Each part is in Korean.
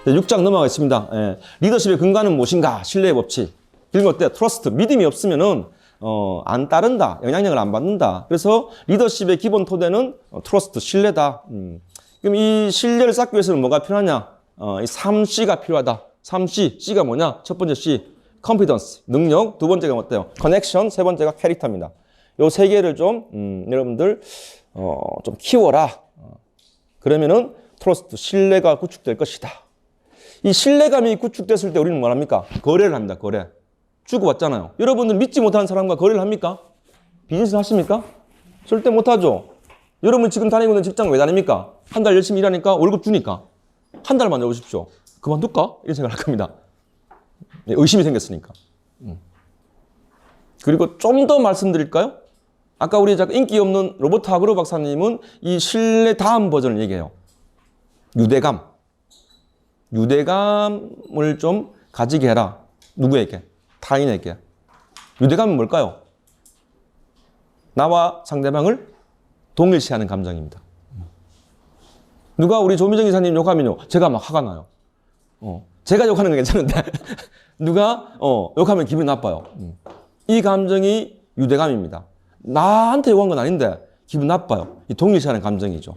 6장 넘어가겠습니다. 예. 리더십의 근간은 무엇인가? 신뢰의 법칙. 읽을 때 트러스트, 믿음이 없으면은 안 따른다. 영향력을 안 받는다. 그래서 리더십의 기본 토대는 트러스트, 신뢰다. 그럼 이 신뢰를 쌓기 위해서는 뭐가 필요하냐? 이 3C가 필요하다. 3C. C가 뭐냐? 첫 번째 C, confidence, 능력. 두 번째가 어때요? connection. 세 번째가 캐릭터입니다. 요 세 개를 좀 여러분들 좀 키워라. 그러면은 트러스트, 신뢰가 구축될 것이다. 이 신뢰감이 구축됐을 때 우리는 뭘 합니까? 거래를 합니다. 거래. 주고받잖아요. 여러분들 믿지 못하는 사람과 거래를 합니까? 비즈니스 하십니까? 절대 못하죠. 여러분 지금 다니고 있는 직장 왜 다닙니까? 한 달 열심히 일하니까 월급 주니까. 한 달만 해보십시오. 그만둘까? 이런 생각을 할 겁니다. 의심이 생겼으니까. 그리고 좀 더 말씀드릴까요? 아까 우리 인기 없는 로버트 하그로 박사님은 이 신뢰 다음 버전을 얘기해요. 유대감. 유대감을 좀 가지게 해라. 누구에게? 타인에게. 유대감은 뭘까요? 나와 상대방을 동일시하는 감정입니다. 누가 우리 조미정 이사님 욕하면요, 제가 막 화가 나요. 제가 욕하는 건 괜찮은데 누가 욕하면 기분이 나빠요. 이 감정이 유대감입니다. 나한테 욕한 건 아닌데 기분 나빠요. 이 동일시하는 감정이죠.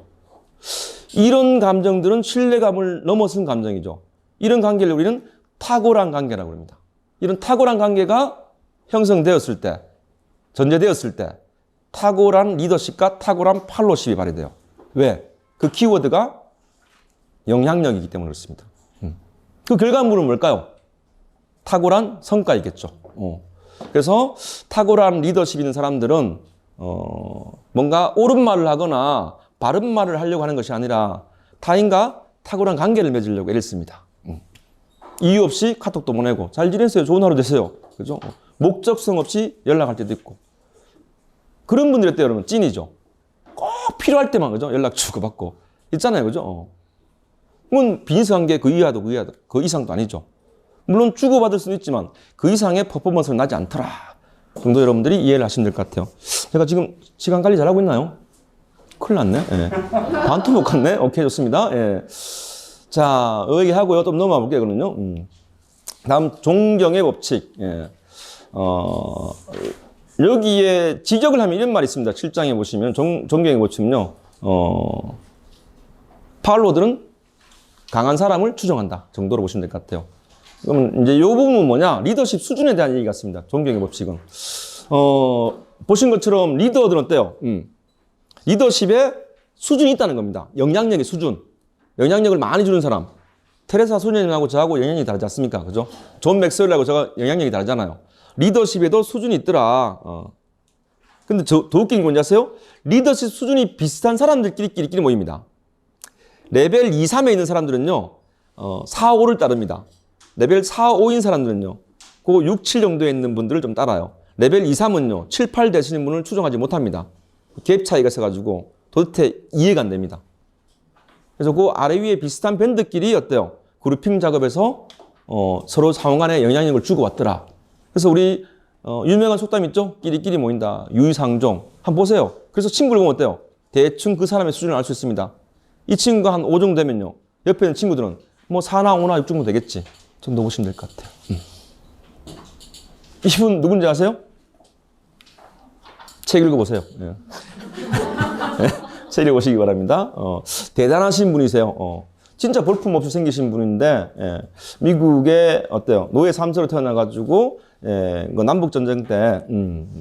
이런 감정들은 신뢰감을 넘어선 감정이죠. 이런 관계를 우리는 탁월한 관계라고 합니다. 이런 탁월한 관계가 형성되었을 때, 전제되었을 때 탁월한 리더십과 탁월한 팔로십이 발휘돼요. 왜? 그 키워드가 영향력이기 때문에 그렇습니다. 그 결과물은 뭘까요? 탁월한 성과이겠죠. 그래서 탁월한 리더십 있는 사람들은 뭔가 옳은 말을 하거나 바른 말을 하려고 하는 것이 아니라 타인과 탁월한 관계를 맺으려고 애를 씁니다. 이유 없이 카톡도 보내고 잘 지냈어요? 좋은 하루 되세요. 그죠? 목적성 없이 연락할 때도 있고. 그런 분들이 어때요, 여러분? 찐이죠. 꼭 필요할 때만, 그죠? 연락 주고받고. 있잖아요, 그죠? 그건 비즈니스 관계 그 이하도 그 이상도 아니죠. 물론 주고받을 수도 있지만 그 이상의 퍼포먼스는 나지 않더라. 정도 여러분들이 이해를 하시면 될 것 같아요. 제가 지금 시간 관리 잘하고 있나요? 큰일 났네. 예. 반투 못 갔네. 오케이, 좋습니다. 예. 자, 얘기하고요. 좀 넘어가 볼게요, 그러면요. 다음, 존경의 법칙. 예. 여기에 지적을 하면 이런 말이 있습니다. 7장에 보시면, 존경의 법칙은요, 팔로들은 강한 사람을 추종한다. 정도로 보시면 될 것 같아요. 그러면 이제 이 부분은 뭐냐? 리더십 수준에 대한 얘기 같습니다. 존경의 법칙은. 보신 것처럼 리더들은 어때요? 리더십에 수준이 있다는 겁니다. 영향력의 수준. 영향력을 많이 주는 사람. 테레사 소녀님하고 저하고 영향력이 다르지 않습니까? 그죠? 존 맥스웰하고 저가 영향력이 다르잖아요. 리더십에도 수준이 있더라. 근데 더 웃긴 건 뭔지 아세요? 리더십 수준이 비슷한 사람들끼리 모입니다. 레벨 2, 3에 있는 사람들은요, 4, 5를 따릅니다. 레벨 4, 5인 사람들은요, 그 6, 7 정도에 있는 분들을 좀 따라요. 레벨 2, 3은요, 7, 8 되시는 분을 추종하지 못합니다. 갭 차이가 있어가지고 도대체 이해가 안 됩니다. 그래서 그 아래 위에 비슷한 밴드끼리 어때요? 그룹핑 작업에서 서로 상호 간에 영향력을 주고받더라. 그래서 우리 유명한 속담 있죠? 끼리끼리 모인다. 유유상종. 한번 보세요. 그래서 친구를 보면 어때요? 대충 그 사람의 수준을 알 수 있습니다. 이 친구가 한 5 정도 되면요. 옆에 있는 친구들은 뭐 4나 5나 6 정도 되겠지. 정도 보시면 될 것 같아요. 이분 누군지 아세요? 책 읽어보세요. 예. 네? 책 읽어보시기 바랍니다. 대단하신 분이세요. 진짜 볼품없이 생기신 분인데, 예. 미국의 어때요? 노예 3세로 태어나가지고, 예, 남북전쟁 때,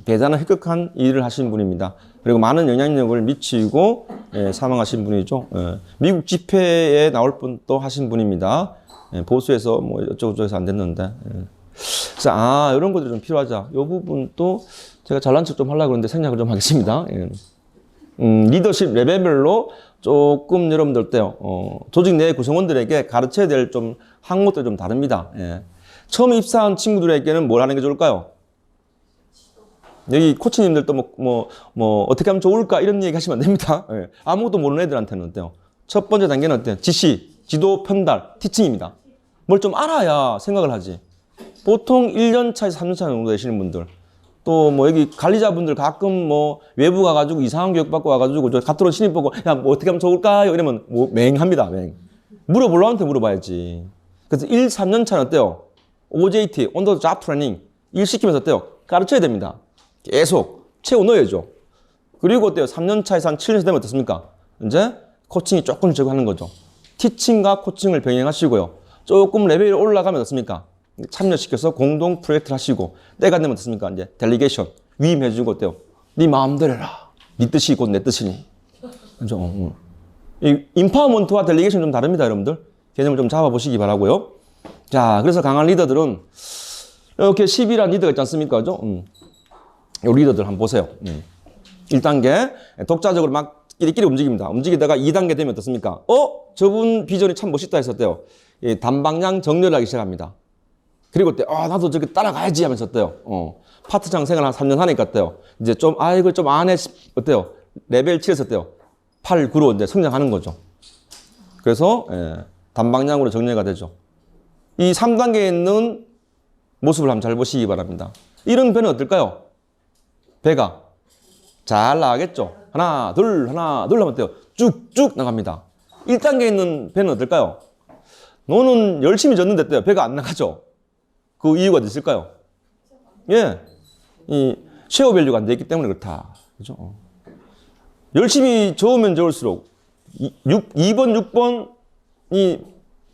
대단한 획격한 일을 하신 분입니다. 그리고 많은 영향력을 미치고, 예, 사망하신 분이죠. 예. 미국 집회에 나올 뻔도 하신 분입니다. 예, 보수에서 뭐 어쩌고저쩌고 안 됐는데. 예. 그래서, 이런 것들이 좀 필요하자. 이 부분도 제가 잘난 척 좀 하려고 그러는데 생략을 좀 하겠습니다. 예. 리더십 레벨별로 조금 여러분들 때요, 조직 내 구성원들에게 가르쳐야 될 좀 항목들이 좀 다릅니다. 예. 처음 입사한 친구들에게는 뭘 하는 게 좋을까요? 여기 코치님들도 어떻게 하면 좋을까? 이런 얘기 하시면 안 됩니다. 예. 아무것도 모르는 애들한테는 어때요? 첫 번째 단계는 어때요? 지시, 지도, 편달, 티칭입니다. 뭘 좀 알아야 생각을 하지. 보통 1년 차에서 3년 차 정도 되시는 분들. 또 여기 관리자분들 가끔 외부 가가지고 이상한 교육 받고 와가지고 저 갓들어온 신입 보고 야, 뭐 어떻게 하면 좋을까요? 이러면 맹합니다, 맹. 물어보려한테 물어봐야지. 그래서 1, 3년 차는 어때요? OJT, On the Job Training. 일 시키면서 어때요? 가르쳐야 됩니다. 계속 채워 넣어야죠. 그리고 어때요? 3년 차에서 한 7년 되면 어떻습니까? 이제 코칭이 조금씩 하는 거죠. 티칭과 코칭을 병행하시고요. 조금 레벨이 올라가면 어떻습니까? 참여시켜서 공동 프로젝트를 하시고, 때가 되면 어떻습니까? 이제 델리게이션, 위임해주고 어때요? 네 마음대로 해라. 네 뜻이 곧 내 뜻이니. 그죠? 이 인파워먼트와 델리게이션 좀 다릅니다, 여러분들. 개념을 좀 잡아보시기 바라고요. 자, 그래서 강한 리더들은 이렇게 10이라는 리더가 있지 않습니까? 그죠? 이 리더들 한번 보세요. 1단계, 독자적으로 막 끼리끼리 움직입니다. 움직이다가 2단계 되면 어떻습니까? 저분 비전이 참 멋있다 했었대요. 단방향 정렬하기 시작합니다. 그리고 때, 나도 저기 따라가야지 하면서 어때요? 파트장 생활 한 3년 하니까 어때요? 이제 좀, 이거 좀 안 해. 어때요? 레벨 7에서 어때요? 8, 9로 이제 성장하는 거죠. 그래서, 단방향으로 정렬가 되죠. 이 3단계에 있는 모습을 한번 잘 보시기 바랍니다. 이런 배는 어떨까요? 배가 잘 나가겠죠? 하나, 둘 하면 어때요? 쭉쭉 나갑니다. 1단계에 있는 배는 어떨까요? 너는 열심히 졌는데 어때요? 배가 안 나가죠? 그 이유가 있을까요? 예. 이 쉐어 밸류가 안 돼 있기 때문에 그렇다. 그죠? 열심히 저으면 저을수록 2번, 6번이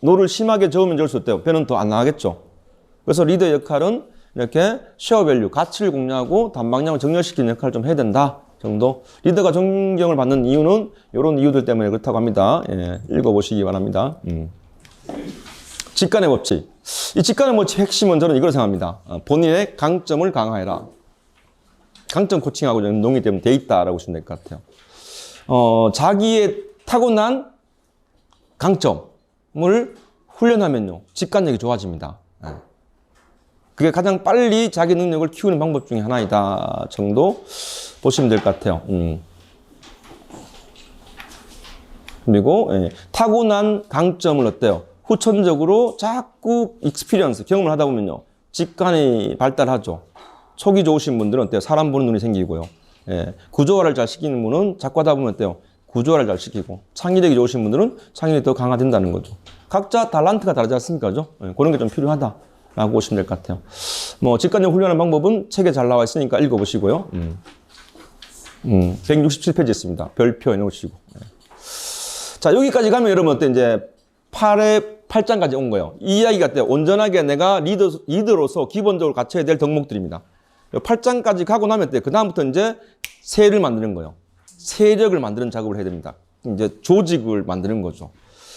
노를 심하게 저으면 저을수록 어때요? 배는 더 안 나가겠죠? 그래서 리더의 역할은 이렇게 쉐어 밸류, 가치를 공유하고 단방향을 정렬시키는 역할을 좀 해야 된다 정도. 리더가 존경을 받는 이유는 이런 이유들 때문에 그렇다고 합니다. 예, 읽어보시기 바랍니다. 직관의 법칙. 이 직관의 법칙 핵심은 저는 이걸 생각합니다. 본인의 강점을 강화해라. 강점 코칭하고 연동이 되면 돼 있다라고 보시면 될 것 같아요. 자기의 타고난 강점을 훈련하면요, 직관력이 좋아집니다. 그게 가장 빨리 자기 능력을 키우는 방법 중에 하나이다 정도 보시면 될 것 같아요. 그리고 타고난 강점을 어때요? 후천적으로 자꾸 익스피리언스, 경험을 하다 보면요, 직관이 발달하죠. 촉이 좋으신 분들은 어때요? 사람 보는 눈이 생기고요. 구조화를 잘 시키는 분은 자꾸 하다 보면 어때요? 구조화를 잘 시키고, 창의력이 좋으신 분들은 창의력이 더 강화된다는 거죠. 각자 탤런트가 다르지 않습니까? 그죠? 그런 게 좀 필요하다라고 보시면 될 것 같아요. 뭐, 직관력 훈련하는 방법은 책에 잘 나와 있으니까 읽어보시고요. 167페이지 있습니다. 별표 해놓으시고. 자, 여기까지 가면 여러분 어때? 이제 8장까지 온 거예요. 이 이야기가 어때요? 온전하게 내가 리더로서 기본적으로 갖춰야 될 덕목들입니다. 8장까지 가고 나면 어때요? 그다음부터 이제 세를 만드는 거예요. 세력을 만드는 작업을 해야 됩니다. 이제 조직을 만드는 거죠.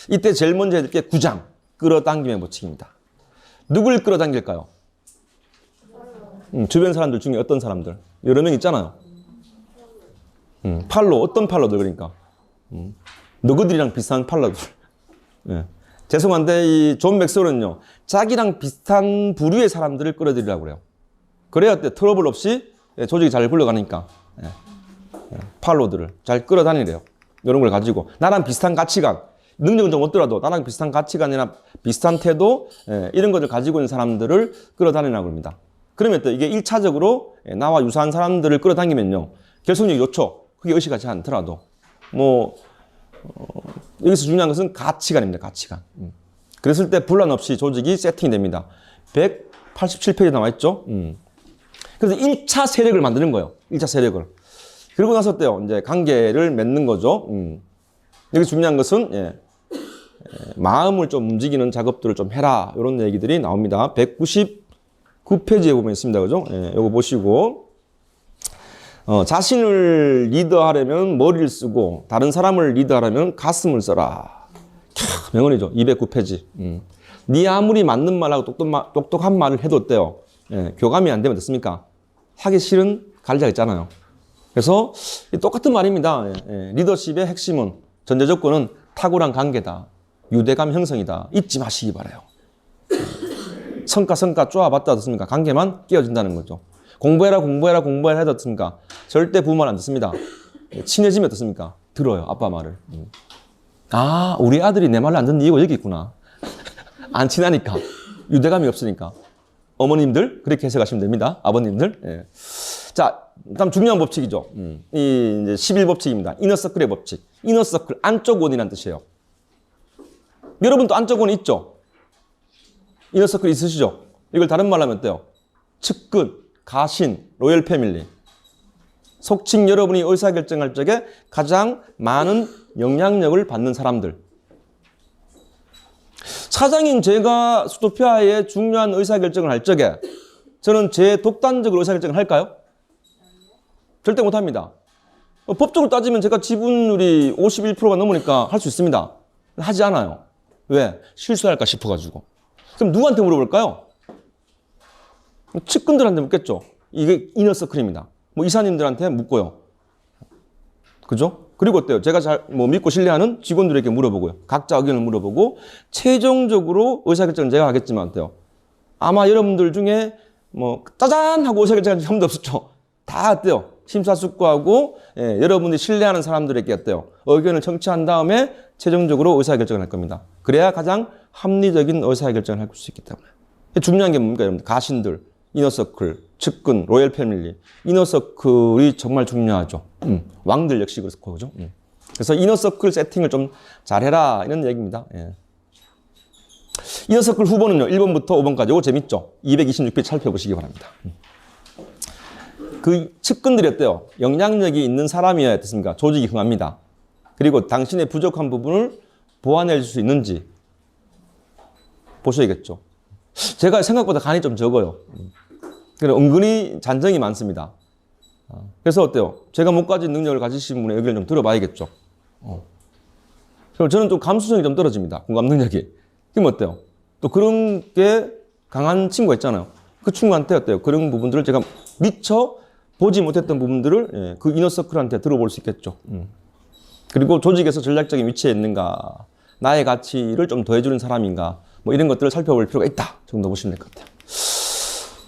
이때 제일 먼저 해야 될 게 9장, 끌어당김의 법칙입니다. 누굴 끌어당길까요? 주변 사람들 중에 어떤 사람들? 여러 명 있잖아요. 팔로, 어떤 팔로들 그러니까. 너희들이랑 비슷한 팔로들. 예. 죄송한데 이 존 맥스웰은요, 자기랑 비슷한 부류의 사람들을 끌어들이라고 그래요. 그래야 트러블 없이 조직이 잘 굴러가니까. 팔로들을 잘 끌어다니래요. 이런 걸 가지고 나랑 비슷한 가치관, 능력은 좀 없더라도 나랑 비슷한 가치관이나 비슷한 태도, 이런 것을 가지고 있는 사람들을 끌어다니라고 합니다. 그러면 또 이게 1차적으로 나와 유사한 사람들을 끌어당기면요, 결속력이 좋죠. 그게 의식하지 않더라도. 뭐 여기서 중요한 것은 가치관입니다. 가치관. 그랬을 때 분란 없이 조직이 세팅이 됩니다. 187페이지에 나와 있죠. 그래서 1차 세력을 만드는 거예요. 1차 세력을. 그러고 나서 어때요? 이제 관계를 맺는 거죠. 여기 중요한 것은 마음을 좀 움직이는 작업들을 좀 해라. 이런 얘기들이 나옵니다. 199페이지에 보면 있습니다. 그죠? 요거 보시고. 자신을 리더하려면 머리를 쓰고 다른 사람을 리더하려면 가슴을 써라. 명언이죠. 209페이지. 네 아무리 맞는 말하고 똑똑한 말을 해도 어때요? 교감이 안 되면 어떻습니까? 하기 싫은 관리자가 있잖아요. 그래서 똑같은 말입니다. 리더십의 핵심은, 전제 조건은 탁월한 관계다. 유대감 형성이다. 잊지 마시기 바라요. 성과 쪼아봤다 어떻습니까? 관계만 깨어진다는 거죠. 공부해라 해도 어떻습니까? 절대 부모 말 안 듣습니다. 친해지면 어떻습니까? 들어요. 아빠 말을. 아, 우리 아들이 내 말을 안 듣는 이유가 여기 있구나. 안 친하니까. 유대감이 없으니까. 어머님들 그렇게 해석하시면 됩니다. 아버님들. 자, 다음 중요한 법칙이죠. 이 이제 11법칙입니다. 이너서클의 법칙. 이너서클, 안쪽 원이라는 뜻이에요. 여러분도 안쪽은 있죠? 이너서클 있으시죠? 이걸 다른 말로 하면 어때요? 측근, 가신, 로열 패밀리. 속칭 여러분이 의사결정할 적에 가장 많은 영향력을 받는 사람들. 사장인 제가 수도피아의 중요한 의사결정을 할 적에 저는 제 독단적으로 의사결정을 할까요? 절대 못합니다. 법적으로 따지면 제가 지분율이 51%가 넘으니까 할 수 있습니다. 하지 않아요. 왜? 실수할까 싶어가지고. 그럼 누구한테 물어볼까요? 측근들한테 묻겠죠. 이게 이너서클입니다. 뭐 이사님들한테 묻고요. 그죠? 그리고 어때요? 제가 잘 믿고 신뢰하는 직원들에게 물어보고요. 각자 의견을 물어보고 최종적으로 의사결정은 제가 하겠지만 어때요? 아마 여러분들 중에 짜잔 하고 의사결정한 적이 한 번도 없었죠. 다 어때요? 심사숙고하고 여러분들이 신뢰하는 사람들에게 어때요? 의견을 청취한 다음에 최종적으로 의사결정을 할 겁니다. 그래야 가장 합리적인 의사결정을 할 수 있기 때문에. 중요한 게 뭡니까, 여러분들? 가신들, 이너서클, 측근, 로열 패밀리. 이너서클이 정말 중요하죠. 왕들 역시 그렇고, 그죠? 그래서 이너서클 세팅을 좀 잘해라, 이런 얘기입니다. 예. 이너서클 후보는요, 1번부터 5번까지. 이거 재밌죠? 226페이지 살펴보시기 바랍니다. 그 측근들이 어때요? 영향력이 있는 사람이어야 됐습니까? 조직이 흥합니다. 그리고 당신의 부족한 부분을 보완해 줄 수 있는지 보셔야겠죠. 제가 생각보다 간이 좀 적어요. 그래서 은근히 잔정이 많습니다. 그래서 어때요? 제가 못 가진 능력을 가지신 분의 의견을 좀 들어봐야겠죠. 그리고 저는 좀 감수성이 좀 떨어집니다. 공감 능력이. 그럼 어때요? 또 그런 게 강한 친구가 있잖아요. 그 친구한테 어때요? 그런 부분들을 제가 미처 보지 못했던 부분들을 그 이너서클한테 들어볼 수 있겠죠. 그리고 조직에서 전략적인 위치에 있는가, 나의 가치를 좀 더해주는 사람인가, 뭐 이런 것들을 살펴볼 필요가 있다 정도 보시면 될 것 같아요.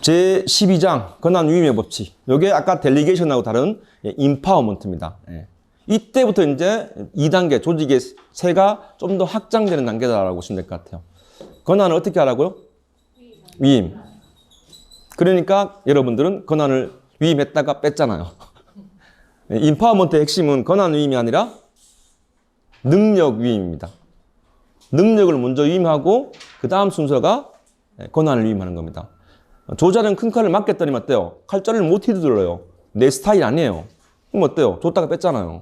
제 12장 권한 위임의 법칙. 이게 아까 델리게이션하고 다른 임파워먼트입니다. 이때부터 이제 2단계 조직의 세가 좀 더 확장되는 단계다라고 보시면 될 것 같아요. 권한을 어떻게 하라고요? 위임. 그러니까 여러분들은 권한을 위임했다가 뺐잖아요. 임파워먼트의 핵심은 권한 위임이 아니라 능력 위임입니다. 능력을 먼저 위임하고 그 다음 순서가 권한을 위임하는 겁니다. 조자는 큰 칼을 맞겠더니 어때요? 칼자루를 못 휘두르요. 내 스타일 아니에요. 그럼 어때요? 줬다가 뺐잖아요.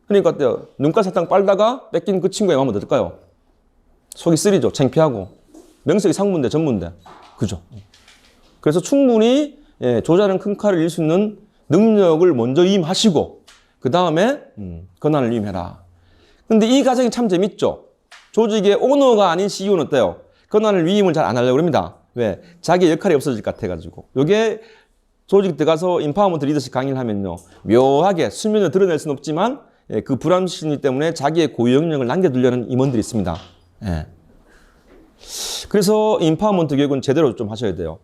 그러니까 어때요? 눈깔 사탕 빨다가 뺏긴 그 친구의 마음은 어떨까요? 속이 쓰리죠. 창피하고. 명색이 상무인데 전무인데. 그죠? 그래서 충분히 조자는 큰 칼을 이길 수 있는 능력을 먼저 위임하시고 그 다음에 권한을 위임해라. 근데 이 과정이 참 재밌죠? 조직의 오너가 아닌 CEO는 어때요? 권한을 위임을 잘 안 하려고 합니다. 왜? 자기 역할이 없어질 것 같아가지고. 요게 조직 들어가서 임파워먼트 리더십 강의를 하면요. 묘하게 수면을 드러낼 수는 없지만 그 불안심리 때문에 자기의 고유 영역을 남겨두려는 임원들이 있습니다. 예. 그래서 임파워먼트 교육은 제대로 좀 하셔야 돼요.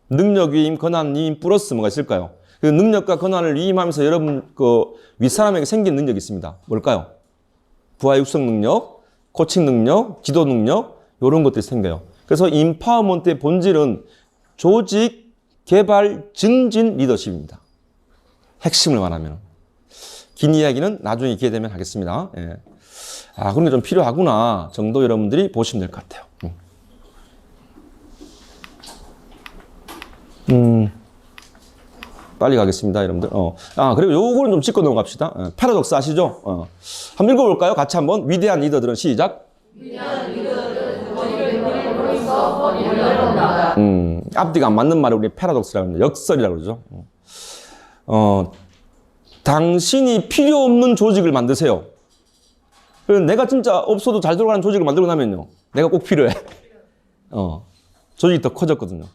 능력 위임, 권한 위임 플러스 뭐가 있을까요? 그 능력과 권한을 위임하면서 여러분 그 윗사람에게 생긴 능력이 있습니다. 뭘까요? 부하 육성 능력, 코칭 능력, 지도 능력 이런 것들이 생겨요. 그래서 임파워먼트의 본질은 조직 개발 증진 리더십입니다. 핵심을 말하면. 긴 이야기는 나중에 기회 되면 하겠습니다. 예. 아, 그런 게 좀 필요하구나 정도 여러분들이 보시면 될 것 같아요. 빨리 가겠습니다, 여러분들. 그리고 요거는 좀 짚고 넘어갑시다. 패러독스 아시죠? 한번 읽어볼까요? 같이 한번. 위대한 리더들은 시작. 위대한 리더들은 권위를 누림으로써 권위를 얻는다. 앞뒤가 안 맞는 말을 우리 패러독스라고 합니다. 역설이라고 그러죠. 당신이 필요 없는 조직을 만드세요. 내가 진짜 없어도 잘 돌아가는 조직을 만들고 나면요. 내가 꼭 필요해. 조직이 더 커졌거든요.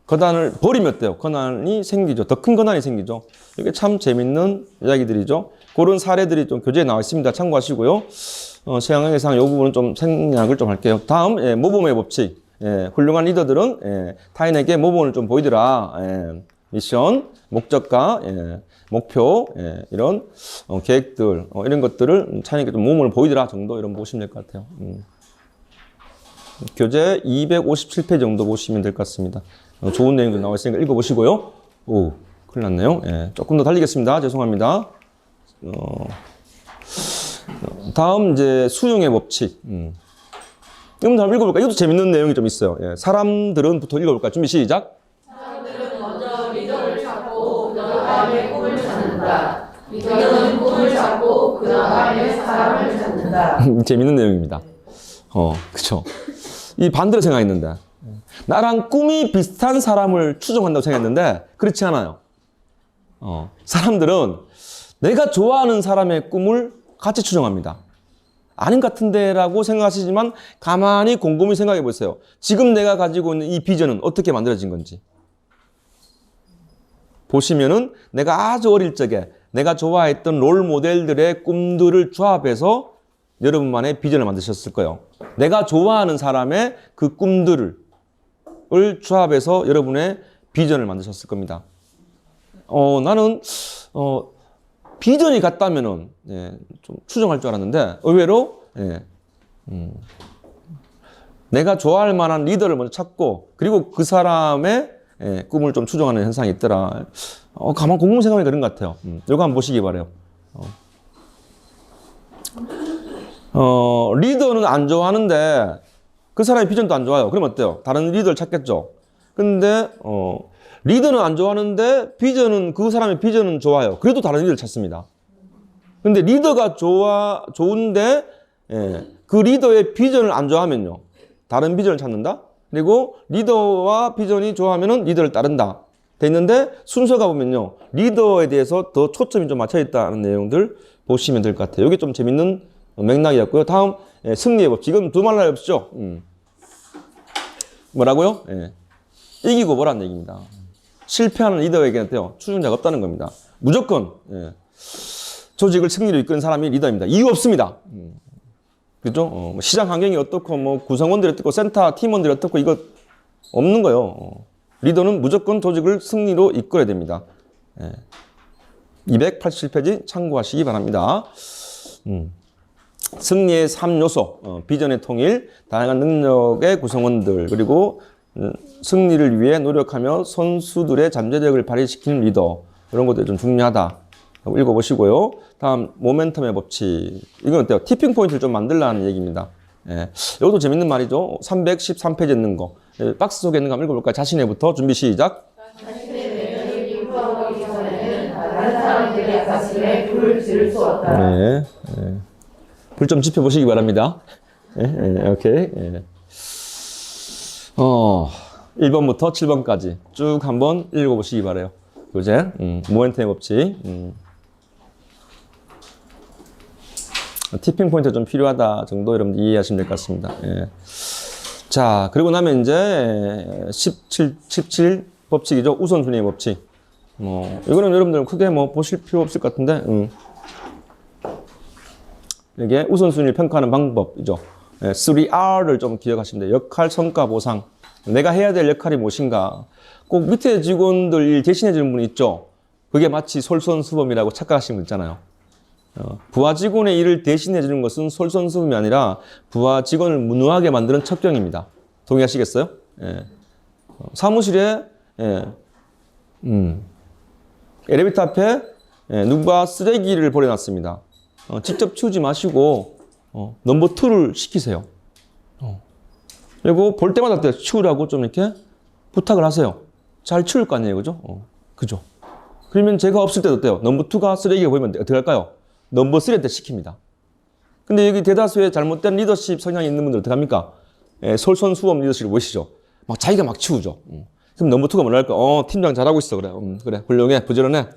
권한을 버리면 어때요? 권한이 생기죠. 더 큰 권한이 생기죠. 이게 참 재밌는 이야기들이죠. 그런 사례들이 좀 교재에 나와 있습니다. 참고하시고요. 시간관계상 이 부분은 좀 생략을 좀 할게요. 다음, 모범의 법칙. 훌륭한 리더들은 타인에게 모범을 좀 보이더라. 미션, 목적과 목표, 이런 계획들, 이런 것들을 타인에게 좀 모범을 보이더라 정도 이런 보시면 될 것 같아요. 교재 257페이지 정도 보시면 될 것 같습니다. 좋은 내용도 나와 있으니까 읽어보시고요. 오, 큰일 났네요. 조금 더 달리겠습니다. 죄송합니다. 다음 이제 수용의 법칙. 이건 한번 읽어볼까? 이것도 재밌는 내용이 좀 있어요. 예. 사람들은부터 읽어볼까? 준비 시작. 사람들은 먼저 리더를 찾고 그 다음에 꿈을 찾는다. 리더는 꿈을 찾고 그 다음에 사람을 찾는다. 재밌는 내용입니다. 그쵸. 이 반대로 생각했는데. 나랑 꿈이 비슷한 사람을 추종한다고 생각했는데, 그렇지 않아요. 사람들은 내가 좋아하는 사람의 꿈을 같이 추종합니다. 아닌 것 같은데 라고 생각하시지만 가만히 곰곰이 생각해 보세요. 지금 내가 가지고 있는 이 비전은 어떻게 만들어진 건지. 보시면은 내가 아주 어릴 적에 내가 좋아했던 롤 모델들의 꿈들을 조합해서 여러분만의 비전을 만드셨을 거예요. 내가 좋아하는 사람의 그 꿈들을 조합해서 여러분의 비전을 만드셨을 겁니다. 나는 비전이 같다면은 좀 추정할 줄 알았는데 의외로 내가 좋아할 만한 리더를 먼저 찾고 그리고 그 사람의 꿈을 좀 추정하는 현상이 있더라. 가만 곰곰이 생각하면 그런 것 같아요. 이거 한번 보시기 바래요. 리더는 안 좋아하는데 그 사람의 비전도 안 좋아요. 그럼 어때요? 다른 리더를 찾겠죠. 근데 리더는 안 좋아하는데 비전은 그 사람의 비전은 좋아요. 그래도 다른 리더를 찾습니다. 근데 리더가 좋은데 그 리더의 비전을 안 좋아하면요. 다른 비전을 찾는다. 그리고 리더와 비전이 좋아하면은 리더를 따른다. 돼 있는데 순서가 보면요. 리더에 대해서 더 초점이 좀 맞춰 있다는 내용들 보시면 될 것 같아요. 이게 좀 재밌는 맥락이었고요. 다음 승리의 법칙은 두말 나위 없죠. 뭐라고요? 이기고 보라는 얘기입니다. 실패하는 리더에게는 추종자가 없다는 겁니다. 무조건 조직을 승리로 이끄는 사람이 리더입니다. 이유 없습니다. 그죠? 시장 환경이 어떻고 구성원들이 어떻고 센터 팀원들이 어떻고 이거 없는 거예요. 리더는 무조건 조직을 승리로 이끌어야 됩니다. 287페이지 참고하시기 바랍니다. 승리의 3요소, 비전의 통일, 다양한 능력의 구성원들, 그리고 승리를 위해 노력하며 선수들의 잠재력을 발휘시키는 리더, 이런 것들이 좀 중요하다. 읽어보시고요. 다음 모멘텀의 법칙. 이건 어때요? 티핑 포인트를 좀 만들라는 얘기입니다. 이것도 재밌는 말이죠. 313페이지에 있는 거. 박스 속에 있는 거 한번 읽어볼까요? 자신의부터 준비 시작. 자신의 내면을 기부하기 전에는 다른 사람들의 가슴에 불을 지를 수 없다. 불 좀 지펴보시기 바랍니다. 오케이. 1번부터 7번까지 쭉 한번 읽어보시기 바라요. 교재, 모멘텀의 법칙. 티핑 포인트 좀 필요하다 정도 여러분들 이해하시면 될 것 같습니다. 자, 그리고 나면 이제 17 법칙이죠. 우선순위의 법칙. 이거는 여러분들 크게 보실 필요 없을 것 같은데, 이게 우선순위를 평가하는 방법이죠. 3R을 좀 기억하시면 돼요. 역할, 성과, 보상. 내가 해야 될 역할이 무엇인가. 꼭 밑에 직원들 일 대신해 주는 분이 있죠. 그게 마치 솔선수범이라고 착각하시는 분 있잖아요. 부하 직원의 일을 대신해 주는 것은 솔선수범이 아니라 부하 직원을 무능하게 만드는 첩경입니다. 동의하시겠어요? 사무실에 엘리베이터 앞에 누가 쓰레기를 버려놨습니다. 직접 치우지 마시고 넘버 2를 시키세요. 그리고 볼 때마다 치우라고 좀 이렇게 부탁을 하세요. 잘 치울 거 아니에요, 그죠? 그죠? 그러면 제가 없을 때도 어때요? 넘버 2가 쓰레기가 보이면 어떻게 할까요? 넘버 3한테 시킵니다. 근데 여기 대다수의 잘못된 리더십 성향이 있는 분들 어떻게 합니까? 솔선수범 리더십을 보시죠. 자기가 막 치우죠. 그럼 넘버 2가 뭐라 할까? 팀장 잘하고 있어. 그래. 그래. 훌륭해. 부지런해.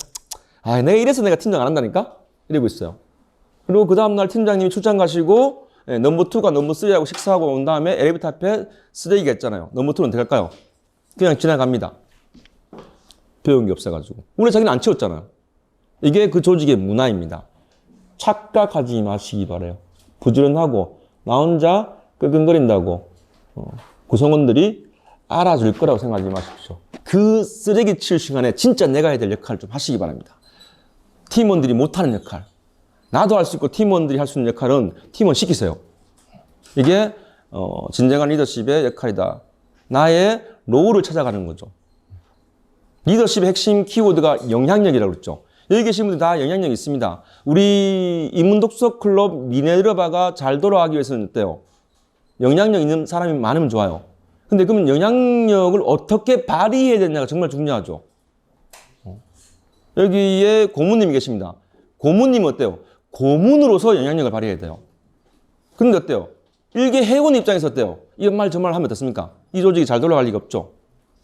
내가 이래서 내가 팀장 안 한다니까? 이러고 있어요. 그리고 그 다음날 팀장님이 출장 가시고 넘버 2가 넘버 3하고 식사하고 온 다음에 엘리베이터 앞에 쓰레기가 있잖아요. 넘버 2는 어떻게 할까요? 그냥 지나갑니다. 배운 게 없어가지고. 원래 자기는 안 치웠잖아요. 이게 그 조직의 문화입니다. 착각하지 마시기 바라요. 부지런하고 나 혼자 끙끙거린다고 구성원들이 알아줄 거라고 생각하지 마십시오. 그 쓰레기 치울 시간에 진짜 내가 해야 될 역할을 좀 하시기 바랍니다. 팀원들이 못하는 역할. 나도 할 수 있고 팀원들이 할 수 있는 역할은 팀원 시키세요. 이게 진정한 리더십의 역할이다. 나의 로우를 찾아가는 거죠. 리더십의 핵심 키워드가 영향력이라고 그랬죠. 여기 계신 분들 다 영향력이 있습니다. 우리 인문독서 클럽 미네르바가 잘 돌아가기 위해서는 어때요? 영향력 있는 사람이 많으면 좋아요. 근데 그러면 영향력을 어떻게 발휘해야 되냐가 정말 중요하죠. 여기에 고문님이 계십니다. 고문님은 어때요? 고문으로서 영향력을 발휘해야 돼요. 근데 어때요? 일개 회원 입장에서 어때요? 이런 말 저 말 하면 어떻습니까? 이 조직이 잘 돌아갈 리가 없죠.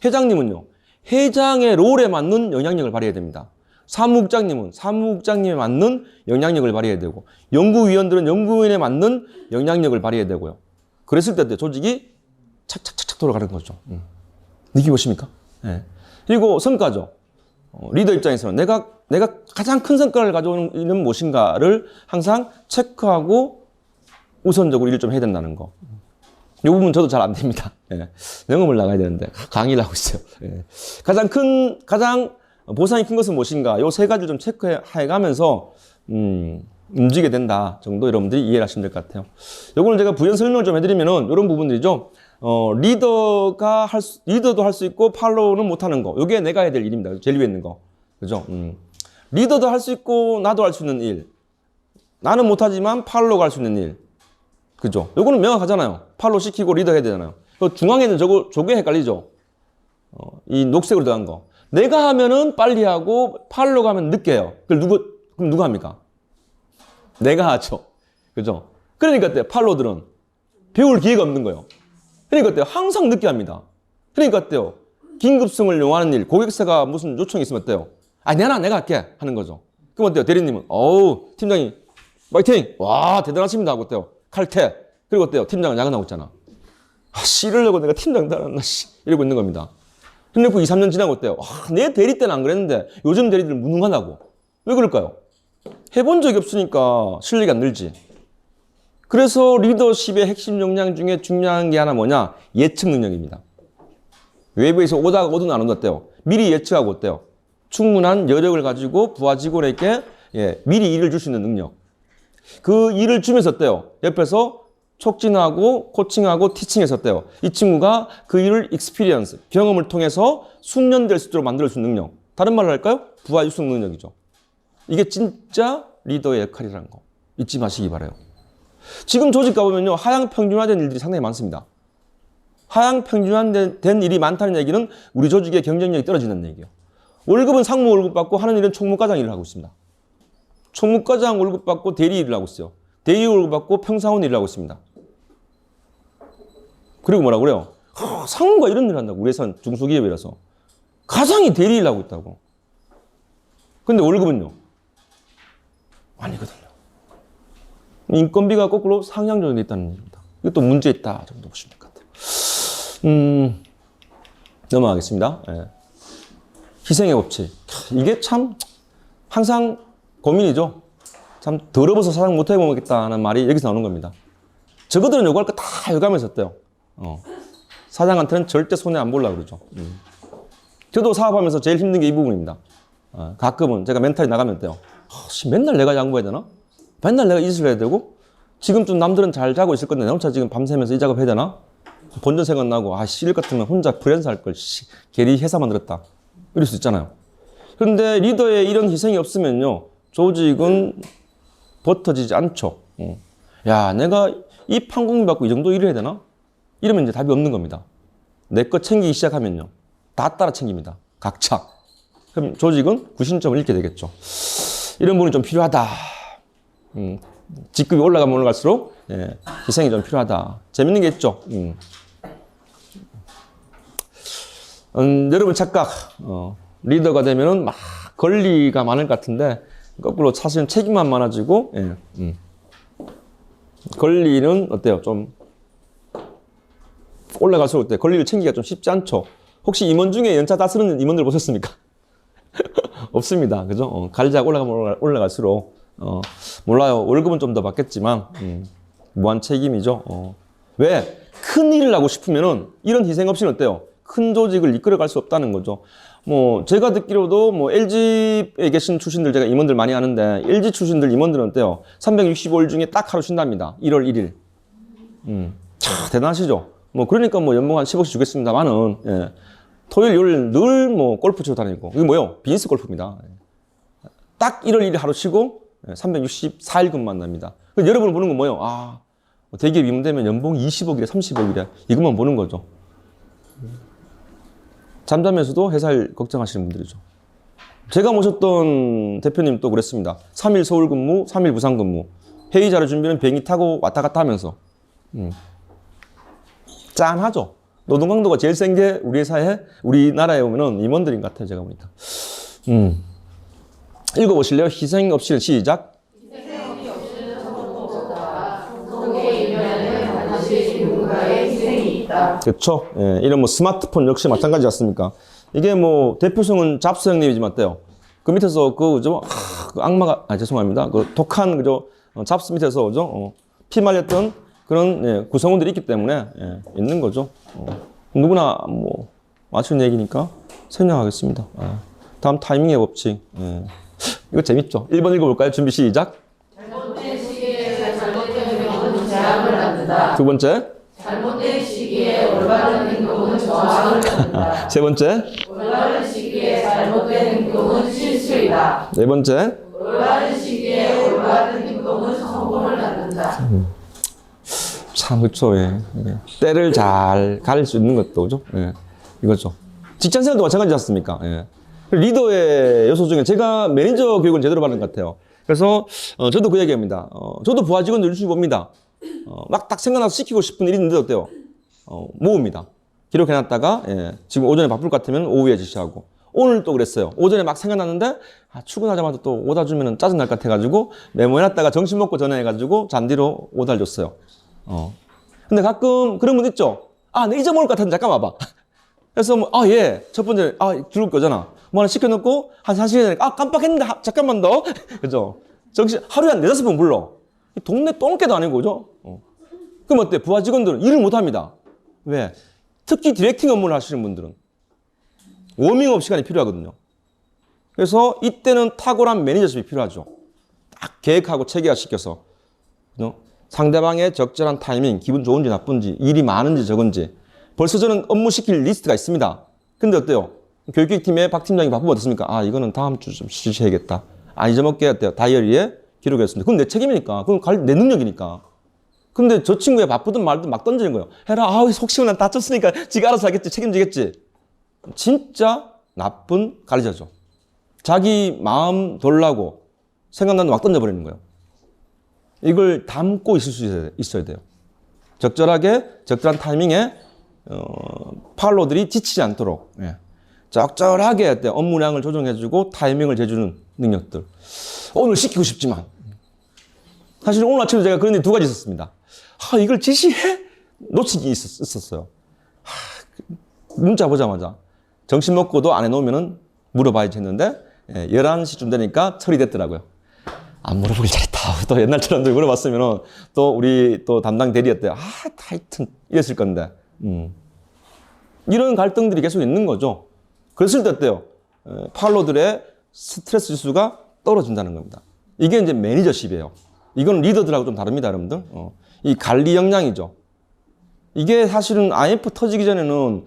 회장님은요, 회장의 롤에 맞는 영향력을 발휘해야 됩니다. 사무국장님은 사무국장님에 맞는 영향력을 발휘해야 되고, 연구위원들은 연구위원에 맞는 영향력을 발휘해야 되고요. 그랬을 때 조직이 착착착착 돌아가는 거죠. 느낌 보십니까? 네. 그리고 성과죠. 리더 입장에서는 내가 가장 큰 성과를 가져오는 일은 무엇인가를 항상 체크하고 우선적으로 일을 좀 해야 된다는 거. 이 부분 저도 잘 안 됩니다. 예. 영업을 나가야 되는데 강의를 하고 있어요. 예. 가장 보상이 큰 것은 무엇인가? 요 세 가지를 좀 체크해 가면서 움직이게 된다 정도 여러분들이 이해를 하시면 될 것 같아요. 요거는 제가 부연 설명을 좀 해드리면은 이런 부분들이죠. 리더도 할 수 있고 팔로우는 못 하는 거. 요게 내가 해야 될 일입니다. 제일 위에 있는 거. 그죠? 리더도 할 수 있고 나도 할 수 있는 일. 나는 못 하지만 팔로우가 할 수 있는 일. 그죠? 요거는 명확하잖아요. 팔로우 시키고 리더 해야 되잖아요. 중앙에는 저게 헷갈리죠. 이 녹색으로 들어간 거. 내가 하면은 빨리 하고 팔로우가 하면 늦게 해요. 그럼 누가 합니까? 내가 하죠. 그죠? 그러니까 어때요? 팔로우들은 배울 기회가 없는 거예요. 그러니까 어때요? 항상 늦게 합니다. 그러니까 어때요? 긴급성을 요하는 일, 고객사가 무슨 요청이 있으면 어때요? 내가 할게 하는 거죠. 그럼 어때요? 대리님은 팀장님 파이팅! 와 대단하십니다 하고 어때요? 칼퇴. 그리고 어때요? 팀장은 야근하고 있잖아. 이러려고 내가 팀장 달았나 이러고 있는 겁니다. 근데 그 2, 3년 지나고 어때요? 내 대리 때는 안 그랬는데 요즘 대리들은 무능하다고. 왜 그럴까요? 해본 적이 없으니까 실력이 안 늘지. 그래서 리더십의 핵심 역량 중에 중요한 게 하나 뭐냐? 예측 능력입니다. 외부에서 오다가 오든 안 온다 어때요? 미리 예측하고 어때요? 충분한 여력을 가지고 부하 직원에게 미리 일을 줄 수 있는 능력. 그 일을 주면서 어때요? 옆에서 촉진하고 코칭하고 티칭해서 어때요? 이 친구가 그 일을 익스피리언스, 경험을 통해서 숙련될 수 있도록 만들 수 있는 능력. 다른 말로 할까요? 부하 육성 능력이죠. 이게 진짜 리더의 역할이라는 거. 잊지 마시기 바라요. 지금 조직 가보면요. 하향 평준화된 일들이 상당히 많습니다. 하향 평준화된 일이 많다는 얘기는 우리 조직의 경쟁력이 떨어지는 얘기예요. 월급은 상무 월급 받고 하는 일은 총무과장 일을 하고 있습니다. 총무과장 월급 받고 대리 일을 하고 있어요. 대리 월급 받고 평사원 일을 하고 있습니다. 그리고 뭐라고 그래요? 상무가 이런 일을 한다고. 우리 회사는 중소기업이라서. 가장이 대리 일을 하고 있다고. 근데 월급은요? 아니거든요. 인건비가 거꾸로 상향 조정돼 있다는 얘기입니다. 이것도 문제 있다 정도 보시면 될 것 같아요. 넘어가겠습니다. 희생의 법칙. 이게 참 항상 고민이죠. 참 더러워서 사장 못해 먹겠다는 말이 여기서 나오는 겁니다. 저거들은 요구할 거 다 요구하면서 어때요? 사장한테는 절대 손해 안 보려고 그러죠. 저도 사업하면서 제일 힘든 게 이 부분입니다. 가끔은 제가 멘탈이 나가면 어때요? 맨날 내가 양보해야 되나? 맨날 내가 이 짓을 해야 되고? 지금쯤 남들은 잘 자고 있을 건데 나 혼자 지금 밤새면서 이 작업 해야 되나? 본전 생각나고 일 같으면 혼자 프리랜서 할 걸 괜히 회사 만들었다. 이럴 수 있잖아요. 그런데 리더의 이런 희생이 없으면요. 조직은 버텨지지 않죠. 야, 내가 이 판공비 받고 이 정도 일을 해야 되나? 이러면 이제 답이 없는 겁니다. 내 거 챙기기 시작하면요. 다 따라 챙깁니다. 각자. 그럼 조직은 구심점을 잃게 되겠죠. 이런 부분이 좀 필요하다. 직급이 올라가면 올라갈수록 희생이 좀 필요하다. 재밌는 게 있죠. 여러분 착각. 리더가 되면은 막 권리가 많을 것 같은데 거꾸로 사실은 책임만 많아지고 권리는 어때요? 좀 올라갈수록 어때요? 권리를 챙기기가 좀 쉽지 않죠. 혹시 임원 중에 연차 다 쓰는 임원들 보셨습니까? 없습니다. 그죠? 관리자가 올라가면 올라갈수록 몰라요. 월급은 좀 더 받겠지만 무한 책임이죠. 왜? 큰 일을 하고 싶으면은 이런 희생 없이는 어때요? 큰 조직을 이끌어갈 수 없다는 거죠. 제가 듣기로도 LG에 계신 출신들 제가 임원들 많이 아는데 LG 출신들 임원들은 어때요? 365일 중에 딱 하루 쉰답니다. 1월 1일. 대단하시죠? 그러니까 연봉 한 10억씩 주겠습니다만은, 토요일, 요일 늘 골프 치고 다니고. 이게 뭐예요? 비즈니스 골프입니다. 딱 1월 1일 하루 쉬고 364일 근무만 납니다. 여러분 보는 건 뭐예요? 아, 대기업 임대면 연봉 20억이래, 30억이래. 이것만 보는 거죠. 잠자면서도 회사 일 걱정하시는 분들이죠. 제가 모셨던 대표님 또 그랬습니다. 3일 서울 근무, 3일 부산 근무. 회의 자료 준비는 비행기 타고 왔다 갔다 하면서. 짠하죠. 노동 강도가 제일 센 게 우리 회사에, 우리나라에 오면은 임원들인 것 같아요, 제가 보니까. 읽어보실래요? 희생 없이는 시작. 희생이 없이는 성공도 없다. 성공의 이면에는 반드시 누군가의 희생이 있다. 그렇죠. 예, 이런 뭐 스마트폰 역시 마찬가지 같습니까? 이게 뭐 대표성은 잡스 형님이지만 어때요? 그 밑에서 그죠? 그 악마가 죄송합니다. 그 독한 그죠? 잡스 밑에서 그죠? 피 말렸던 그런 예, 구성원들이 있기 때문에 예, 있는 거죠. 누구나 뭐 맞춘 얘기니까 설명하겠습니다. 다음 타이밍의 법칙. 예. 이거 재밌죠? 1번 읽어볼까요? 준비 시작. 잘못된 시기에 잘못된 행동은 재앙을 낳는다. 두 번째. 잘못된 시기에 올바른 행동은 저항을 낳는다. 세 번째. 올바른 시기에 잘못된 행동은 실수이다. 네 번째. 올바른 시기에 올바른 행동은 성공을 낳는다. 참, 그쵸, 예. 예. 때를 잘 가릴 수 있는 것도, 그죠? 예. 이거죠. 직장 생활도 마찬가지지 않습니까? 예. 리더의 요소 중에 제가 매니저 교육은 제대로 받는 것 같아요. 그래서, 저도 그 얘기합니다. 저도 부하 직원들 유튜브 봅니다. 막 딱 생각나서 시키고 싶은 일이 있는데 어때요? 모읍니다. 기록해놨다가, 예. 지금 오전에 바쁠 것 같으면 오후에 지시하고. 오늘 또 그랬어요. 오전에 막 생각났는데, 출근하자마자 또 오다 주면 짜증날 것 같아가지고, 메모해놨다가 점심 먹고 전화해가지고, 잔디로 오다를 줬어요. 근데 가끔 그런 분 있죠? 내 잊어먹을 것 같은데 잠깐 와봐. 그래서 뭐, 예. 첫 번째, 들어올 거잖아. 뭐 하나 시켜놓고, 한 1시간 전에, 깜빡했는데, 잠깐만 더. 그죠? 정신, 하루에 한 4-5번 불러. 동네 똥개도 아니고, 그죠? 그럼 어때? 부하 직원들은 일을 못 합니다. 왜? 특히 디렉팅 업무를 하시는 분들은 워밍업 시간이 필요하거든요. 그래서 이때는 탁월한 매니저십이 필요하죠. 딱 계획하고 체계화시켜서. 상대방의 적절한 타이밍, 기분 좋은지 나쁜지, 일이 많은지 적은지. 벌써 저는 업무 시킬 리스트가 있습니다. 근데 어때요? 교육팀에 박 팀장이 바쁘면 어떻습니까? 이거는 다음 주 좀 지시해야겠다. 잊어먹게 어때요? 다이어리에 기록했습니다. 그건 내 책임이니까. 그건 내 능력이니까. 근데 저 친구가 바쁘든 말든 막 던지는 거예요. 해라. 속 시원 난 다쳤으니까 지가 알아서 하겠지. 책임지겠지. 진짜 나쁜 가르쳐죠. 자기 마음 돌라고 생각나는 막 던져버리는 거예요. 이걸 담고 있을 수 있어야 돼요. 적절하게, 적절한 타이밍에, 팔로들이 지치지 않도록, 예. 적절하게 업무량을 조정해주고 타이밍을 재주는 능력들. 오늘 시키고 싶지만. 사실 오늘 아침에 제가 그런 일이 2가지 있었습니다. 이걸 지시해? 놓치기 있었어요. 문자 보자마자. 점심 먹고도 안 해놓으면 물어봐야지 했는데, 11시쯤 되니까 처리됐더라고요. 안 물어보길 잘했다. 또 옛날처럼 물어봤으면 또 우리 또 담당 대리였대요. 하여튼 이랬을 건데. 이런 갈등들이 계속 있는 거죠. 그랬을 때 어때요? 팔로들의 스트레스 지수가 떨어진다는 겁니다. 이게 이제 매니저십이에요. 이건 리더들하고 좀 다릅니다, 여러분들. 이 관리 역량이죠. 이게 사실은 IMF 터지기 전에는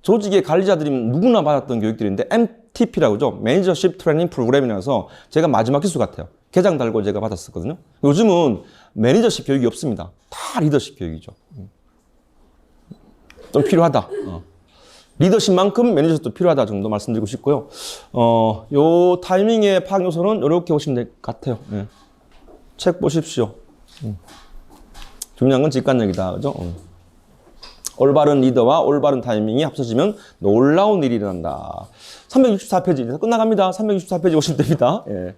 조직의 관리자들이 누구나 받았던 교육들인데 MTP라고 하죠. 매니저십 트레이닝 프로그램이라서 제가 마지막 기수 같아요. 개장 달고 제가 받았었거든요. 요즘은 매니저십 교육이 없습니다. 다 리더십 교육이죠. 좀 필요하다. 리더십만큼 매니저십도 필요하다 정도 말씀드리고 싶고요. 요 타이밍의 파악 요소는 이렇게 보시면 될 것 같아요. 예. 책 보십시오. 중요한 건 직관력이다. 그죠? 올바른 리더와 올바른 타이밍이 합쳐지면 놀라운 일이 일어난다. 364페이지. 끝나갑니다. 364페이지 보시면 됩니다. 예.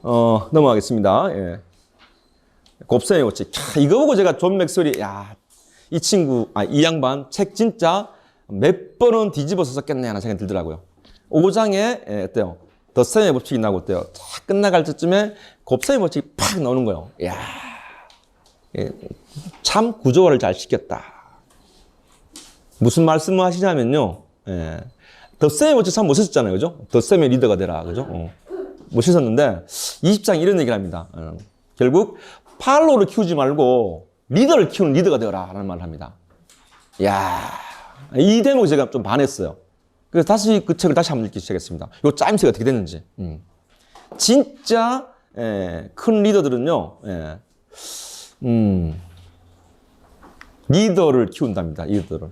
넘어가겠습니다. 예. 곱셈의 법칙. 이거 보고 제가 존 맥스웰이, 이 친구, 이 양반 책 진짜 몇 번은 뒤집어서 썼겠네 하는 생각이 들더라고요. 5장에, 어때요? 덧셈의 법칙이 나오고 어때요? 끝나갈 때쯤에 곱셈의 법칙이 팍 나오는 거예요. 참 구조화를 잘 시켰다. 무슨 말씀을 하시냐면요. 덧셈의 법칙 참 멋있었잖아요. 그죠? 덧셈의 리더가 되라. 그죠? 멋있었는데, 20장 이런 얘기를 합니다. 결국, 팔로를 키우지 말고, 리더를 키우는 리더가 되어라. 라는 말을 합니다. 이 대목에 제가 좀 반했어요. 그래서 다시 그 책을 다시 한번 읽기 시작했습니다. 요 짜임새가 어떻게 됐는지. 진짜 큰 리더들은요, 리더를 키운답니다. 리더를.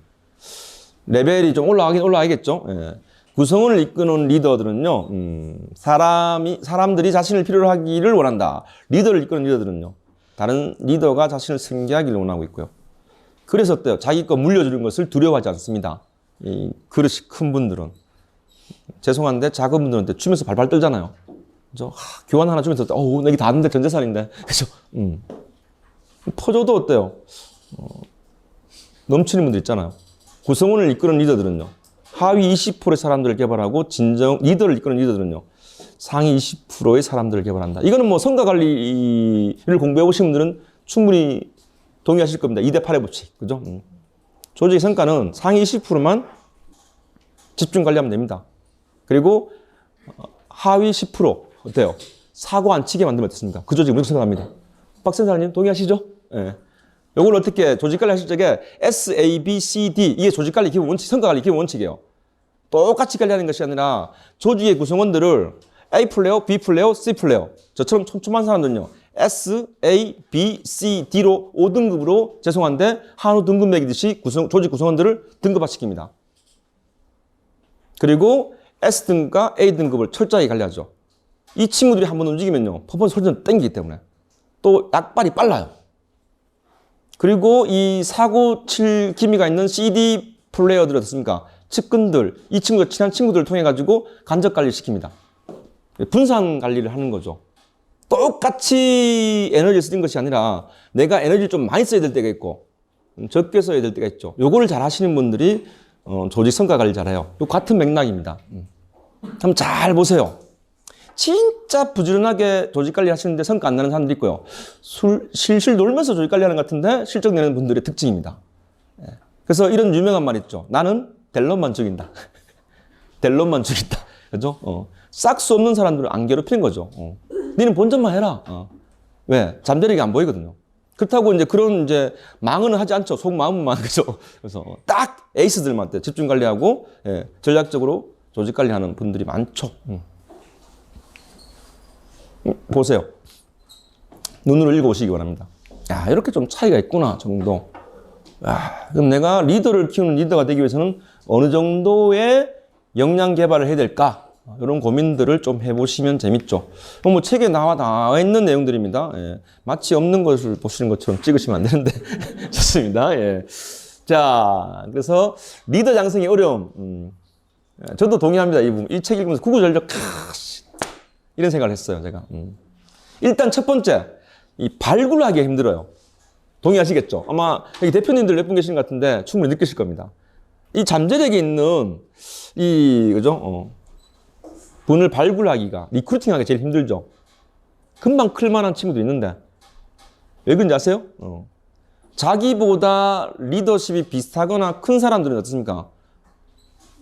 레벨이 좀 올라가겠죠. 구성원을 이끄는 리더들은요, 사람들이 자신을 필요로 하기를 원한다. 리더를 이끄는 리더들은요, 다른 리더가 자신을 승계하기를 원하고 있고요. 그래서 어때요? 자기 거 물려주는 것을 두려워하지 않습니다. 이 그릇이 큰 분들은. 죄송한데 작은 분들한테 주면서 발발 떨잖아요. 그죠? 교환 하나 주면서, 내게 다 아는데 전 재산인데. 그죠? 퍼줘도 어때요? 넘치는 분들 있잖아요. 구성원을 이끄는 리더들은요, 하위 20%의 사람들을 개발하고 진정 리더를 이끄는 리더들은요, 상위 20%의 사람들을 개발한다. 이거는 뭐 성과 관리를 공부해 보신 분들은 충분히 동의하실 겁니다. 2대 8의 법칙. 그죠? 조직의 성과는 상위 20%만 집중 관리하면 됩니다. 그리고 하위 10% 어때요? 사고 안 치게 만들면 어떻습니까? 그 조직이 무조건 성공합니다. 박 선생님 동의하시죠? 예. 요걸 어떻게 조직 관리 하실 적에 S, A, B, C, D 이게 조직 관리 기본 원칙, 성과 관리 기본 원칙이에요. 똑같이 관리하는 것이 아니라 조직의 구성원들을 A 플레이어, B 플레이어, C 플레이어 저처럼 촘촘한 사람들은요 S, A, B, C, D로 5등급으로 죄송한데 한우 등급 매기듯이 조직 구성원들을 등급화시킵니다. 그리고 S등급과 A등급을 철저하게 관리하죠. 이 친구들이 한번 움직이면요 퍼포먼스 솔직히 땡기기 때문에 또 약발이 빨라요. 그리고 이 사고 칠 기미가 있는 CD 플레이어들 어떻습니까? 측근들, 이 친구가 친한 친구들을 통해 가지고 간접 관리를 시킵니다. 분산 관리를 하는 거죠. 똑같이 에너지를 쓰는 것이 아니라 내가 에너지를 좀 많이 써야 될 때가 있고 적게 써야 될 때가 있죠. 요거를 잘 하시는 분들이 조직 성과 관리를 잘해요. 요 같은 맥락입니다. 한번 잘 보세요. 진짜 부지런하게 조직 관리 하시는데 성과 안 나는 사람들이 있고요. 실실 놀면서 조직 관리하는 것 같은데 실적 내는 분들의 특징입니다. 그래서 이런 유명한 말 있죠. 나는 델론만 죽인다. 델론만 죽인다. 그죠? 싹 수 없는 사람들을 안 괴롭히는 거죠. 니는 본전만 해라. 왜? 잠재력이 안 보이거든요. 그렇다고 이제 그런 이제 망은 하지 않죠. 속마음만. 그죠? 그래서 딱 에이스들한테 집중 관리하고 전략적으로 조직 관리하는 분들이 많죠. 보세요. 눈으로 읽어보시기 바랍니다. 야, 이렇게 좀 차이가 있구나, 정도. 야, 그럼 내가 리더를 키우는 리더가 되기 위해서는 어느 정도의 역량 개발을 해야 될까? 이런 고민들을 좀 해보시면 재밌죠. 뭐 책에 나와 있는 내용들입니다. 예. 마치 없는 것을 보시는 것처럼 찍으시면 안 되는데. 좋습니다. 예. 자, 그래서 리더 양성의 어려움. 저도 동의합니다. 이 부분. 이 책 읽으면서 구구절절, 이런 생각을 했어요, 제가. 일단 첫 번째, 이 발굴하기가 힘들어요. 동의하시겠죠? 아마 여기 대표님들 몇 분 계시는 것 같은데 충분히 느끼실 겁니다. 이 잠재력이 있는 그죠? 분을 발굴하기가, 리크루팅하기가 제일 힘들죠. 금방 클만한 친구도 있는데 왜 그런지 아세요? 자기보다 리더십이 비슷하거나 큰 사람들은 어떻습니까?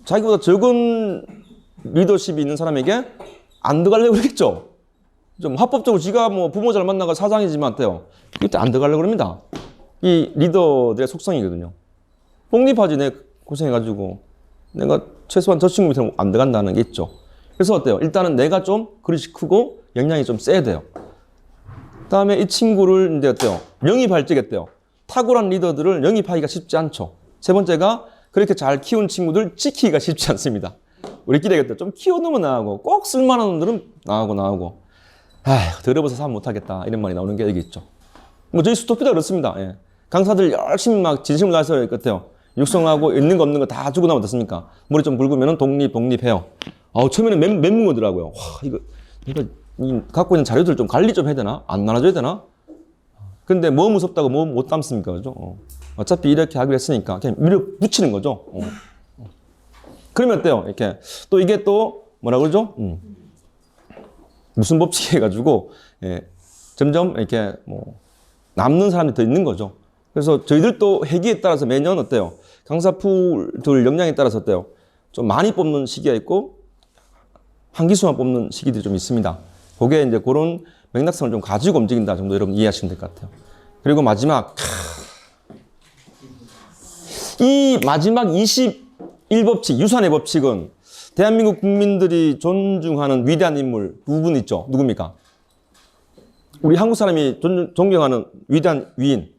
자기보다 적은 리더십이 있는 사람에게 안 들어가려고 그러겠죠? 좀 합법적으로 지가 뭐 부모 잘 만나가 사장이지만 어때요? 그때 안 들어가려고 그럽니다. 이 리더들의 속성이거든요. 독립하지, 내 고생해가지고. 내가 최소한 저 친구 밑에 안 들어간다는 게 있죠. 그래서 어때요? 일단은 내가 좀 그릇이 크고 역량이 좀 세야 돼요. 그 다음에 이 친구를 이제 어때요? 영입할 적에 어때요? 탁월한 리더들을 영입하기가 쉽지 않죠. 세 번째가 그렇게 잘 키운 친구들 지키기가 쉽지 않습니다. 우리끼리 어때요? 좀 키워놓으면 나가고 꼭 쓸만한 놈들은 나가고 아휴, 더러워서 사람 못하겠다 이런 말이 나오는 게 여기 있죠. 뭐 저희 스토피도 그렇습니다. 예. 강사들 열심히 막 진심을 다해서 같아요. 육성하고 있는 거 없는 거 다 주고 나면 어떻습니까? 머리 좀 굵으면 독립해요. 처음에는 멘붕 오더라고요. 와, 이거 갖고 있는 자료들 좀 관리 좀 해야 되나? 안 나눠줘야 되나? 근데 뭐 무섭다고 뭐 못 담습니까? 그죠? 어차피 이렇게 하기로 했으니까 그냥 밀어붙이는 거죠. 그러면 어때요? 이렇게 또 이게 또 뭐라 그러죠? 무슨 법칙 해가지고 점점 이렇게 뭐 남는 사람이 더 있는 거죠. 그래서 저희들도 회기에 따라서 매년 어때요? 강사풀들 역량에 따라서 어때요? 좀 많이 뽑는 시기가 있고 한기수만 뽑는 시기들이 좀 있습니다. 그게 이제 그런 맥락성을 좀 가지고 움직인다 정도 여러분 이해하시면 될 것 같아요. 그리고 마지막 이 마지막 21법칙 유산의 법칙은 대한민국 국민들이 존중하는 위대한 인물 두 분 있죠. 누굽니까? 우리 한국 사람이 존경하는 위대한 위인.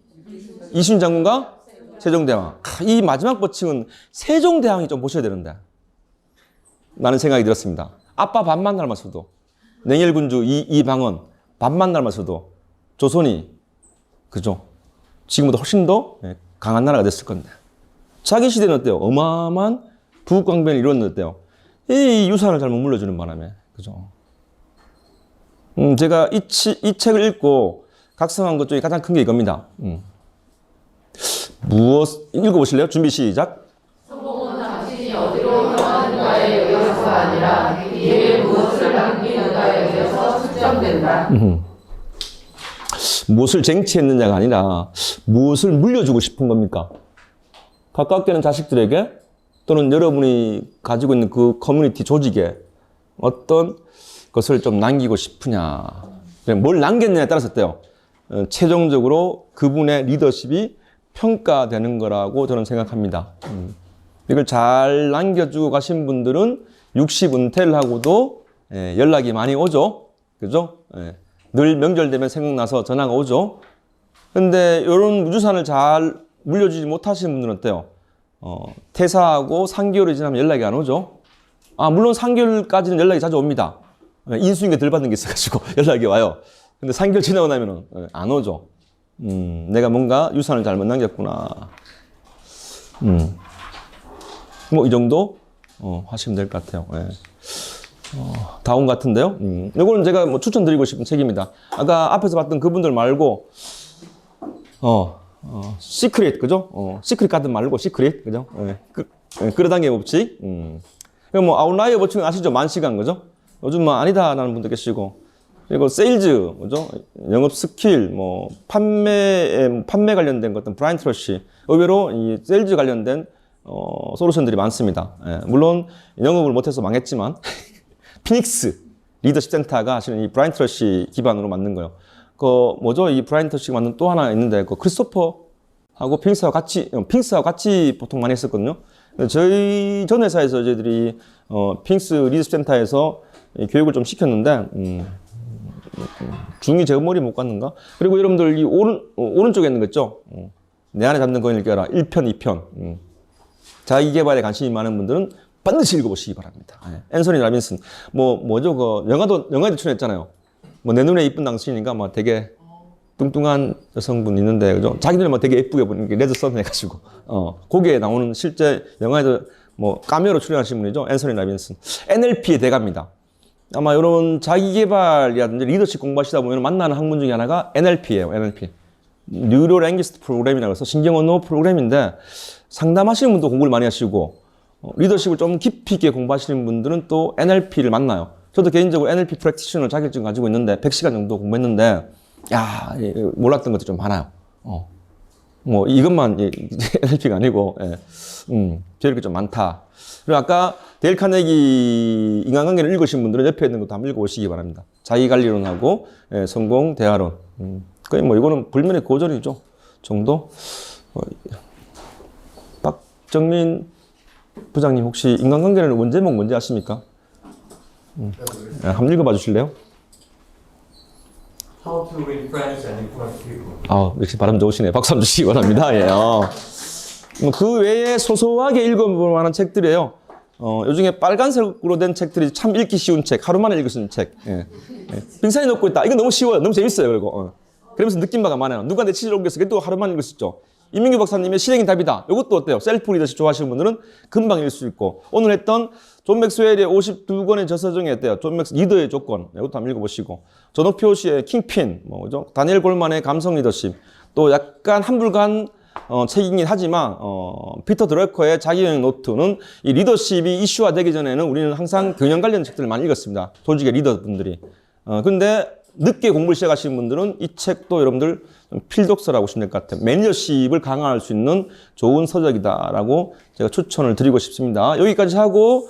이순신 장군과 세종대왕. 이 마지막 버칭은 세종대왕이 좀 보셔야 되는데. 라는 생각이 들었습니다. 아빠 반만 닮았어도, 냉혈군주 이방원 반만 닮았어도 조선이, 그죠? 지금보다 훨씬 더 강한 나라가 됐을 건데. 자기 시대는 어때요? 어마어마한 부국강변을 이뤘는데요. 이 유산을 잘못 물려주는 바람에, 그죠? 제가 이 책을 읽고 각성한 것 중에 가장 큰 게 이겁니다. 읽어보실래요? 준비 시작. 성공은 당신이 어디로 향하는가에 의해서가 아니라 이에 무엇을 남기는가에 의해서 측정된다. 무엇을 쟁취했느냐가 아니라 무엇을 물려주고 싶은 겁니까? 가깝게 는 자식들에게 또는 여러분이 가지고 있는 그 커뮤니티 조직에 어떤 것을 좀 남기고 싶으냐. 뭘 남겼느냐에 따라서 어때요? 최종적으로 그분의 리더십이 평가되는 거라고 저는 생각합니다. 이걸 잘 남겨주고 가신 분들은 60 은퇴를 하고도 연락이 많이 오죠. 그죠? 늘 명절 되면 생각나서 전화가 오죠. 근데 이런 유산을 잘 물려주지 못하시는 분들은 어때요? 퇴사하고 3개월이 지나면 연락이 안 오죠. 물론 3개월까지는 연락이 자주 옵니다. 인수인계 덜 받는 게 있어가지고 연락이 와요. 근데 3개월 지나고 나면은 안 오죠. 내가 뭔가 유산을 잘못 남겼구나. 뭐 이 정도 하시면 될 것 같아요. 다운 같은데요. 이거는 제가 뭐 추천드리고 싶은 책입니다. 아까 앞에서 봤던 그분들 말고 시크릿, 그죠? 시크릿 가든 말고 시크릿, 그죠? 끌어당김 법칙. 뭐 아웃라이어 법칙은 아시죠? 만시간, 그죠? 요즘 뭐 아니다라는 분도 계시고, 그리고 세일즈, 그죠? 영업 스킬, 뭐 판매 관련된 것들, 브라이언 트러시. 의외로 이 세일즈 관련된 솔루션들이 많습니다. 물론 영업을 못해서 망했지만 피닉스 리더십 센터가 사실은 이 브라이언 트러시 기반으로 만든 거예요. 뭐죠? 이 브라이언 트러시가 만든 또 하나 있는데, 크리스토퍼하고 핑스하고 같이 보통 많이 했었거든요. 저희 전 회사에서 저희들이 핑스 리더십 센터에서 교육을 좀 시켰는데, 중이 제 머리 못 갔는가? 그리고 여러분들 이 오른쪽에 있는 거 있죠? 내 안에 잡는 거인을 껴라. 1편, 2편. 자기 개발에 관심이 많은 분들은 반드시 읽어보시기 바랍니다. 앤서니 라빈슨. 뭐죠? 영화에도 출연했잖아요. 내 눈에 이쁜 당신인가? 되게 뚱뚱한 여성분 있는데, 그죠? 자기들은 되게 예쁘게 보는 게 레드 선 해가지고. 거기에 나오는 실제 영화에도 카메오로 출연하신 분이죠. 앤서니 라빈슨. NLP의 대가입니다. 아마 이런 자기개발이라든지 리더십 공부하시다 보면 만나는 학문 중에 하나가 NLP예요. NLP. 뉴로 랭귀스트 프로그램이라고 해서 신경언어 프로그램인데, 상담하시는 분도 공부를 많이 하시고, 리더십을 좀 깊이 있게 공부하시는 분들은 또 NLP를 만나요. 저도 개인적으로 NLP 프랙티셔너 자격증 가지고 있는데 100시간 정도 공부했는데, 몰랐던 것도 좀 많아요. 이것만 NLP가 아니고, 배울 게 좀 많다. 그리고 아까 데일 카네기 인간관계를 읽으신 분들은 옆에 있는 것도 한번 읽어보시기 바랍니다. 자기관리론하고 성공 대화론. 거의 이거는 불면의 고전이죠. 정도. 박정민 부장님 혹시 인간관계는 원제목 뭔지 아십니까? 한번 읽어봐 주실래요? How to win friends and influence people. 역시 발음 좋으시네. 박수 한번 주시기 바랍니다. 그 외에 소소하게 읽어볼 만한 책들이에요. 요즘에 빨간색으로 된 책들이 참 읽기 쉬운 책, 하루 만에 읽을 수 있는 책. 빙산이 녹고 있다. 이거 너무 쉬워요. 너무 재밌어요. 그리고 그러면서 느낌바가 많아요. 누가 내 치즈를 옮겼어. 그게 또 하루 만에 읽을 수 있죠. 이민규 박사님의 실행인 답이다. 이것도 어때요? 셀프 리더십 좋아하시는 분들은 금방 읽을 수 있고, 오늘 했던 존 맥스웰의 52권의 저서 중에 어때요? 존 맥스 리더의 조건. 이것도 한번 읽어보시고, 전옥표 씨의 킹핀, 뭐죠? 다니엘 골만의 감성 리더십. 또 약간 한불간 책이긴 하지만 피터 드러커의 자기여행 노트는 이 리더십이 이슈화 되기 전에는 우리는 항상 경영 관련 책들을 많이 읽었습니다. 조직의 리더분들이. 근데 늦게 공부를 시작하시는 분들은 이 책도 여러분들 필독서라고 보시면 될 것 같아요. 매니저십을 강화할 수 있는 좋은 서적이다라고 제가 추천을 드리고 싶습니다. 여기까지 하고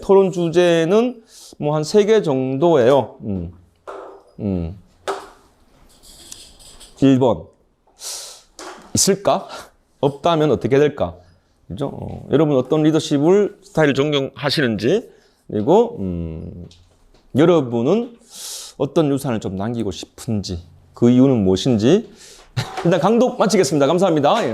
토론 주제는 한 3개 정도예요. 1번. 있을까? 없다면 어떻게 될까? 그죠? 여러분 어떤 리더십을 스타일을 존경하시는지 그리고 여러분은 어떤 유산을 좀 남기고 싶은지 그 이유는 무엇인지 일단 강독 마치겠습니다. 감사합니다. 예.